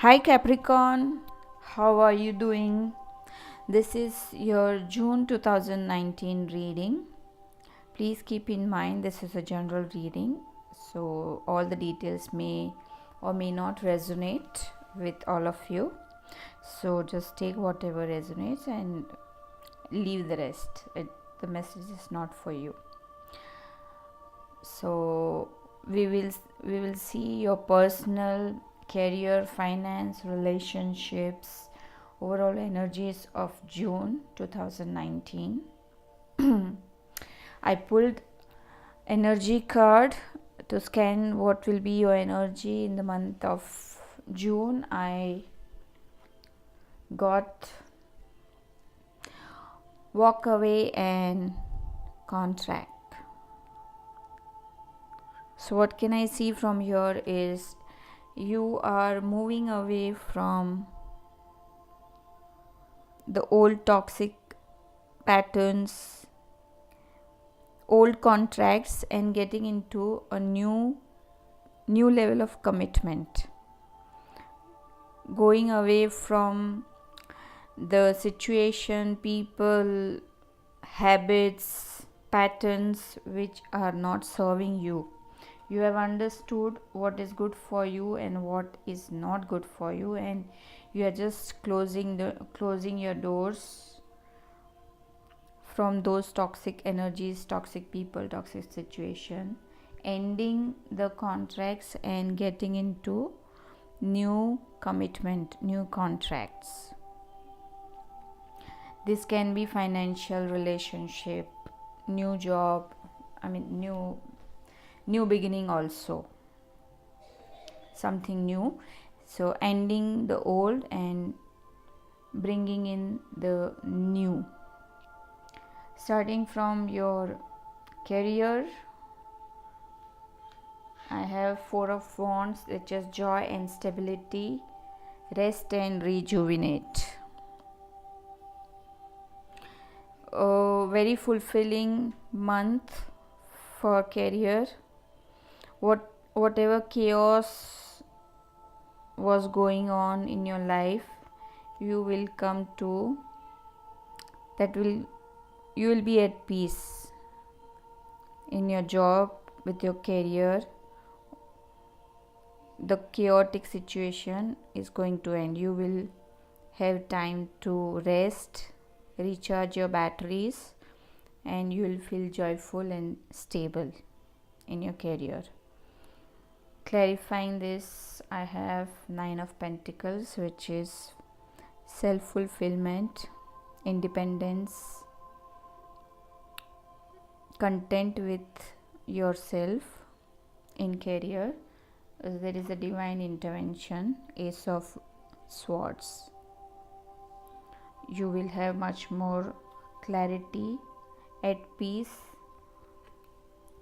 Hi Capricorn, how are you doing? This is your June 2019 reading. Please keep in mind this is a general reading, so all the details may or may not resonate with all of you. So just take whatever resonates and leave the rest. The message is not for you. So we will see your personal, career, finance, relationships, overall energies of June 2019. I pulled energy card to scan what will be your energy in the month of June. I got walk away and contract. So what can I see from here is you are moving away from the old toxic patterns, old contracts, and getting into a new level of commitment. Going away from the situation, people, habits, patterns which are not serving you. You have understood what is good for you and what is not good for you, and you are just closing your doors from those toxic energies, toxic people, toxic situation, ending the contracts and getting into new commitment, new contracts. This can be financial, relationship, new job, new beginning, also something new. So ending the old and bringing in the new. Starting from your career, I have Four of Wands, which is joy and stability, rest and rejuvenate. A very fulfilling month for career. Whatever chaos was going on in your life, you will come to that. You will be at peace in your job, with your career. The chaotic situation is going to end. You will have time to rest, recharge your batteries, and you will feel joyful and stable in your career. Clarifying this, I have Nine of Pentacles, which is self-fulfillment, independence, content with yourself in career. There is a divine intervention. Ace of Swords. You will have much more clarity, at peace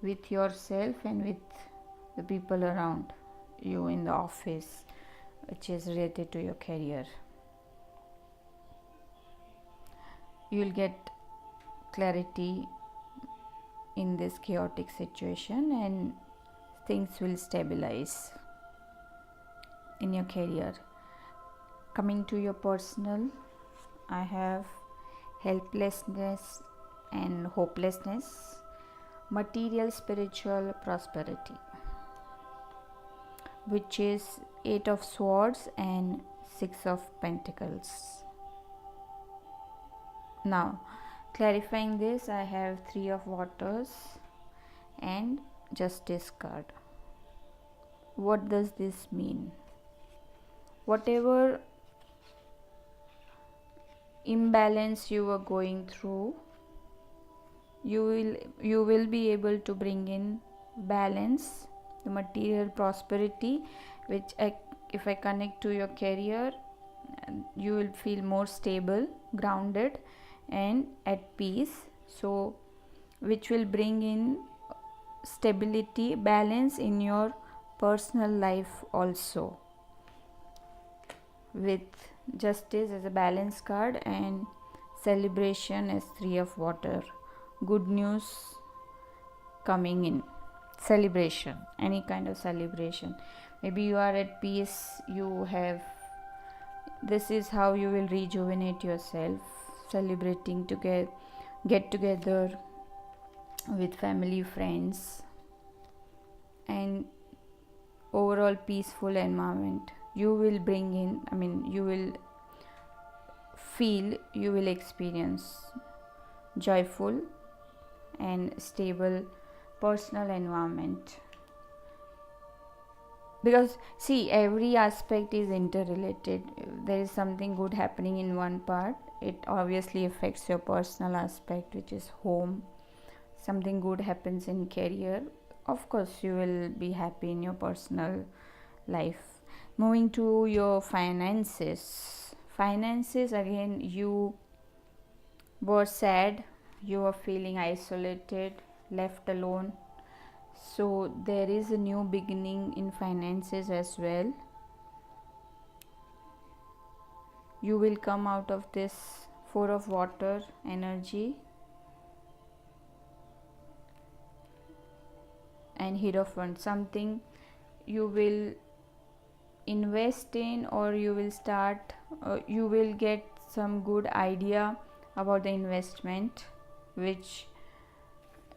with yourself and with the people around you in the office, which is related to your career. You will get clarity in this chaotic situation and things will stabilize in your career. Coming to your personal, I have helplessness and hopelessness, material spiritual prosperity, which is Eight of Swords and Six of Pentacles. Now, clarifying this, I have Three of Waters and Justice card. What does this mean? Whatever imbalance you were going through, you will be able to bring in balance, the material prosperity, which if I connect to your career, you will feel more stable, grounded and at peace. So which will bring in stability, balance in your personal life also, with Justice as a balance card and celebration as Three of Water. Good news coming in. Celebration, any kind of celebration. Maybe you are at peace, you have This is how you will rejuvenate yourself, celebrating together, get together with family, friends, and overall peaceful environment. You will bring in, you will feel, you will experience joyful and stable personal environment. Because see, every aspect is interrelated. If there is something good happening in one part, it obviously affects your personal aspect, which is home. Something good happens in career, of course you will be happy in your personal life. Moving to your finances, again, you were sad, you were feeling isolated, left alone. So there is a new beginning in finances as well. You will come out of this Four of Water energy and Hierophant. Something you will invest in, or you will start, you will get some good idea about the investment which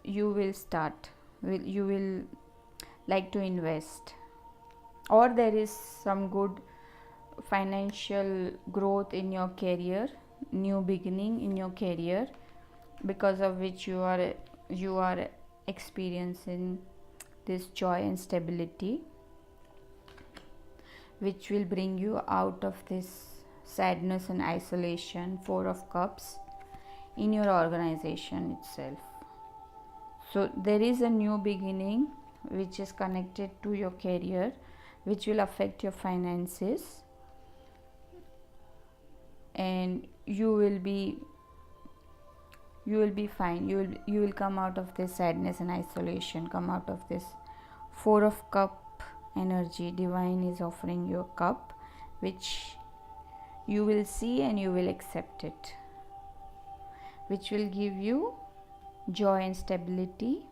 you will start, you will like to invest, or there is some good financial growth in your career, new beginning in your career, because of which you are experiencing this joy and stability, which will bring you out of this sadness and isolation. Four of Cups in your organization itself. So there is a new beginning which is connected to your career, which will affect your finances, and you will be fine. You will come out of this sadness and isolation, come out of this Four of Cup energy. Divine is offering you a cup which you will see and you will accept it, which will give you joy and stability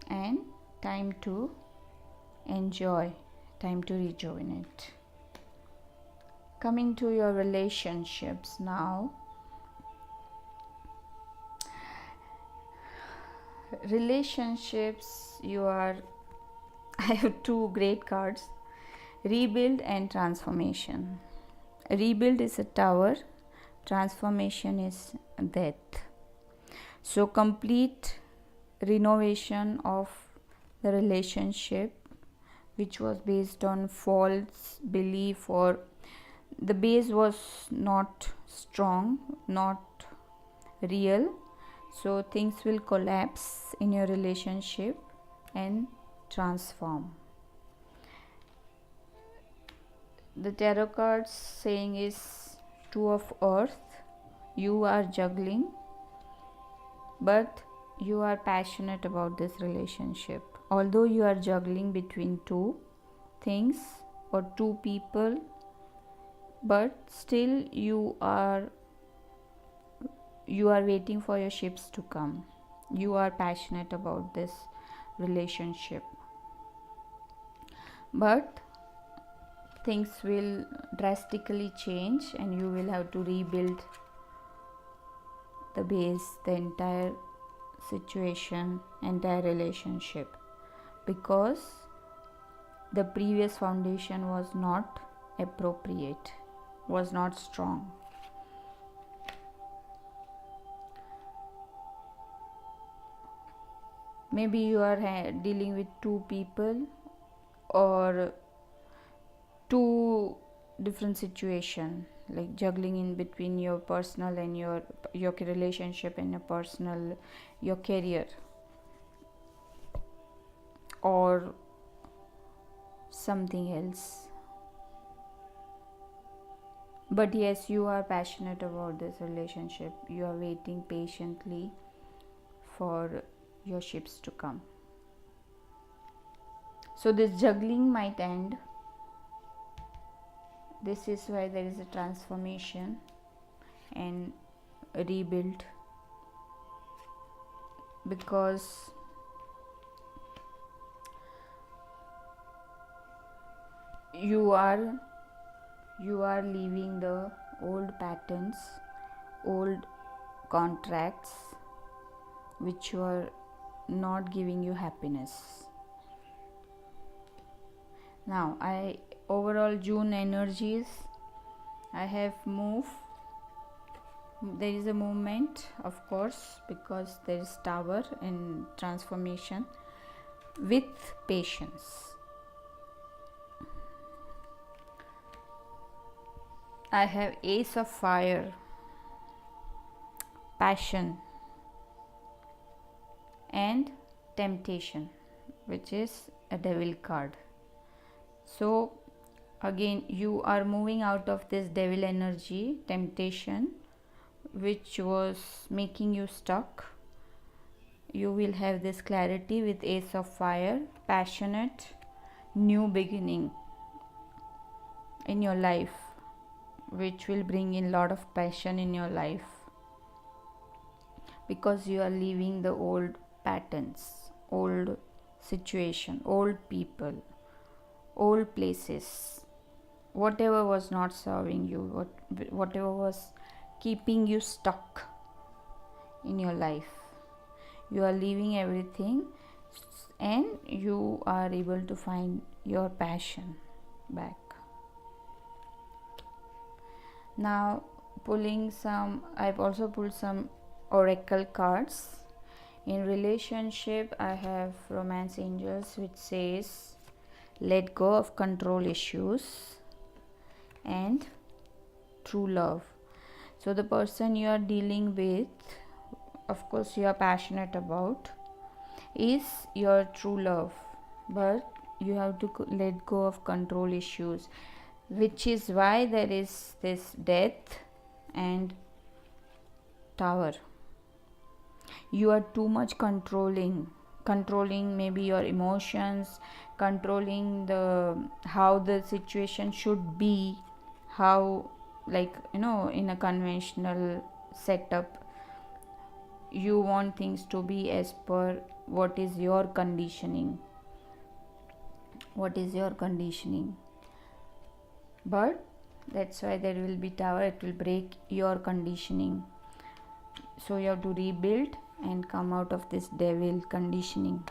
and time to enjoy, time to rejuvenate. Coming to your relationships now. Relationships, I have two great cards, Rebuild and Transformation. Rebuild is a Tower, transformation is death. So complete renovation of the relationship which was based on false belief, or the base was not strong, not real. So things will collapse in your relationship and transform. The tarot cards saying is Two of Earth. You are juggling, but you are passionate about this relationship. Although you are juggling between two things or two people, but still you are waiting for your ships to come. You are passionate about this relationship, but things will drastically change and you will have to rebuild the base, the entire situation, entire relationship, because the previous foundation was not appropriate, was not strong. Maybe you are dealing with two people or two different situation, like juggling in between your personal and your relationship and your career, or something else. But yes, you are passionate about this relationship. You are waiting patiently for your ships to come. So this juggling might end. This is why there is a transformation and a rebuild, because you are You are leaving the old patterns, old contracts which were not giving you happiness. Now, overall June energies, I have moved. There is a movement, of course, because there is Tower in transformation with patience. I have Ace of Fire, passion, and temptation, which is a devil card. So again, you are moving out of this devil energy, temptation, which was making you stuck. You will have this clarity with Ace of Fire, passionate, new beginning in your life, which will bring in lot of passion in your life, because you are leaving the old patterns, old situation, old people, old places, whatever was not serving you, whatever was keeping you stuck in your life. You are leaving everything and you are able to find your passion back. Now I've also pulled some oracle cards. In relationship, I have Romance Angels, which says let go of control issues and true love. So the person you are dealing with, of course you are passionate about, is your true love, but you have to let go of control issues, which is why there is this Death and Tower. You are too much controlling maybe your emotions, controlling how the situation should be, how, like, in a conventional setup, you want things to be as per what is your conditioning, but that's why there will be Tower. It will break your conditioning, so you have to rebuild and come out of this devil conditioning,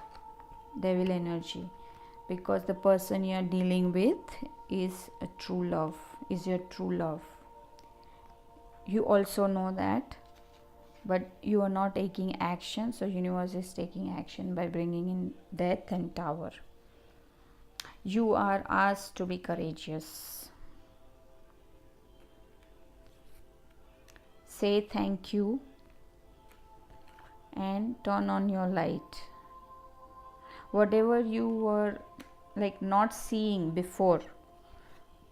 devil energy, because the person you are dealing with is your true love. You also know that, but you are not taking action, so universe is taking action by bringing in Death and Tower. You are asked to be courageous. Say thank you and turn on your light. Whatever you were not seeing before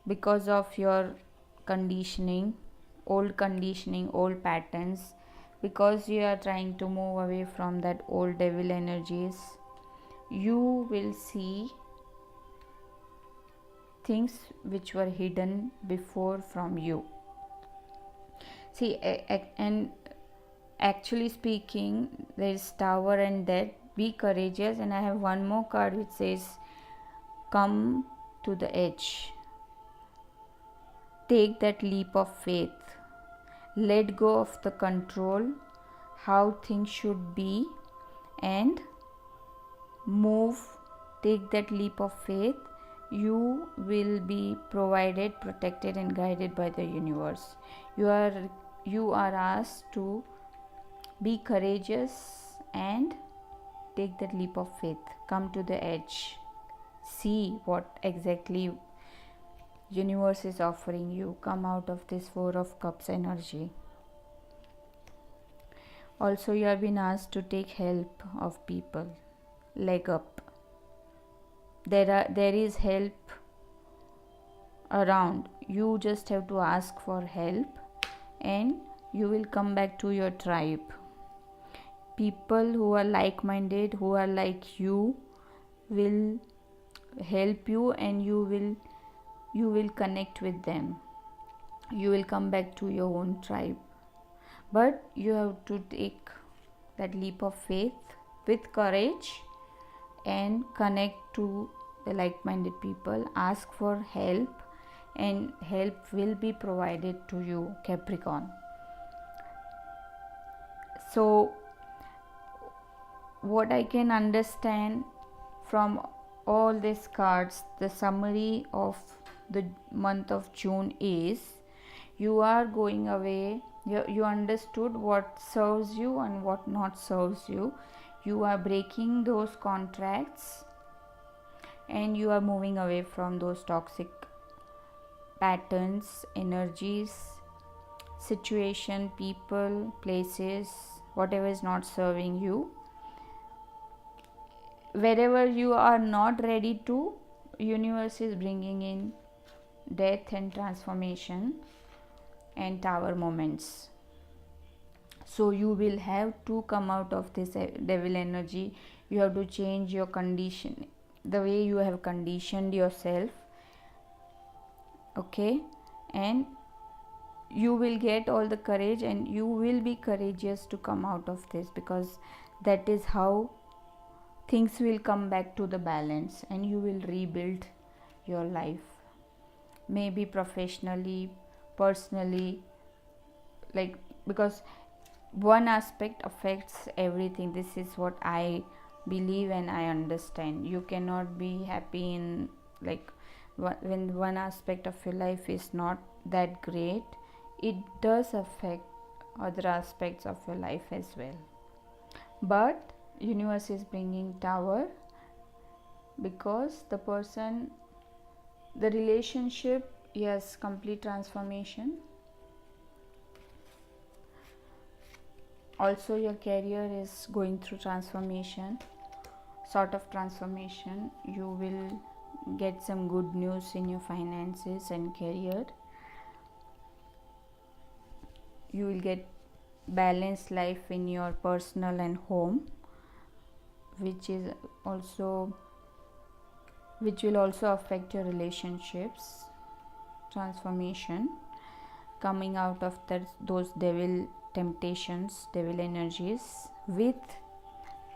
because of your conditioning, old patterns, because you are trying to move away from that old devil energies, you will see things which were hidden before from you. See, and actually speaking, there is Tower and Death. Be courageous. And I have one more card which says come to the edge. Take that leap of faith. Let go of the control, how things should be, and move. Take that leap of faith. You will be provided, protected and guided by the universe. You are asked to be courageous and take that leap of faith. Come to the edge. See what exactly universe is offering you. Come out of this Four of Cups energy. Also, you have been asked to take help of people. Leg up. There is help around. You just have to ask for help and you will come back to your tribe. People who are like-minded, who are like you, will help you and you will connect with them. You will come back to your own tribe. But you have to take that leap of faith with courage and connect to the like-minded people. Ask for help and help will be provided to you, Capricorn. So what I can understand from all these cards, the summary of the month of June is you are going away. You understood what serves you and what not serves you. You are breaking those contracts and you are moving away from those toxic patterns, energies, situation, people, places, whatever is not serving you. Wherever you are not ready to, universe is bringing in death and transformation and tower moments. So you will have to come out of this devil energy. You have to change your condition, the way you have conditioned yourself, okay? And you will get all the courage and you will be courageous to come out of this, because that is how things will come back to the balance and you will rebuild your life, maybe professionally, personally, like, because one aspect affects everything. This is what I believe and I understand. You cannot be happy in, like, when one aspect of your life is not that great, it does affect other aspects of your life as well. But universe is bringing tower because the person, the relationship, yes, complete transformation. Also your career is going through transformation, sort of transformation. You will get some good news in your finances and career. You will get balanced life in your personal and home, which will also affect your relationships. Transformation, coming out of those devil temptations, devil energies with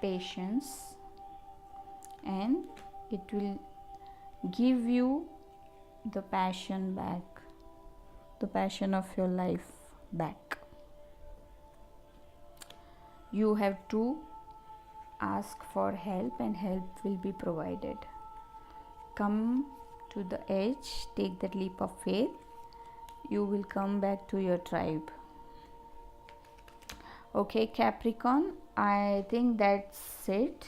patience, and it will give you the passion back, the passion of your life back. You have to ask for help and help will be provided. Come to the edge, take that leap of faith. You will come back to your tribe. Okay, Capricorn, I think that's it.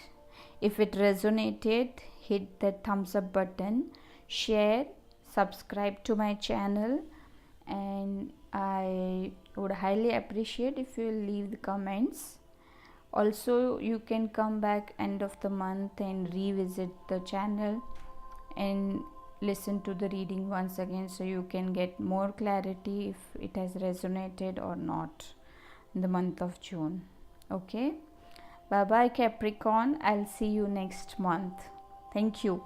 If it resonated, hit that thumbs up button, share, subscribe to my channel, and I would highly appreciate if you leave the comments. Also, you can come back end of the month and revisit the channel and listen to the reading once again, so you can get more clarity if it has resonated or not in the month of June. Okay, bye bye Capricorn, I'll see you next month. Thank you.